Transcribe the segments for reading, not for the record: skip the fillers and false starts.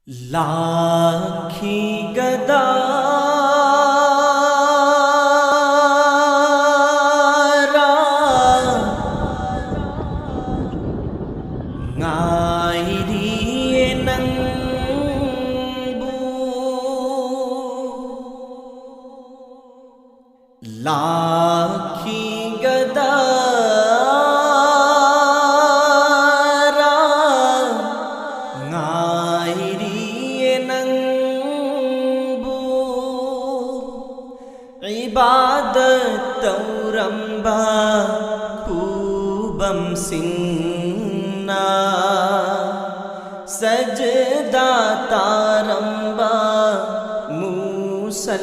lucky गदा ngairiye nangbu lucky गदा ngairiye nangbu ibadat tauramba kubam singna सजदा तारंबा मुसल्लाना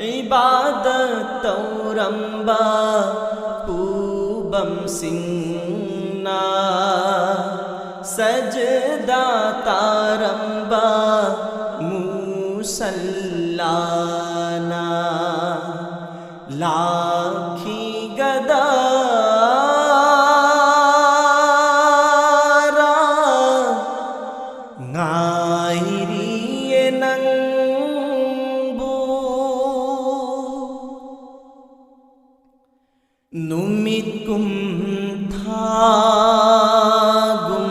इबादत तौरंबा खूबम सिंगना सजदा तारंबा मुसल्लाना लाखी गदा ngairiye nangbu numit kum thagum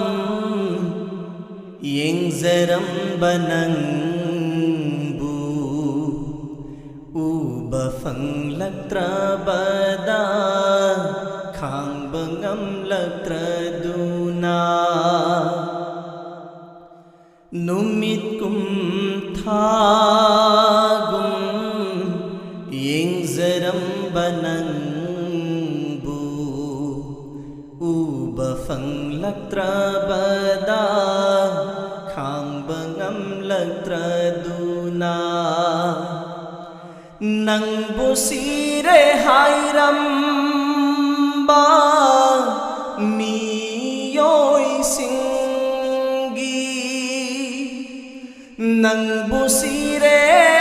yeng zaram banangbu ubafang latra bada khang bangam latra duna numit kum thagum yeng zaram banangbu ubafang latra bada khang bangam latra duna nang busire hairam ba miyoi sing nang busire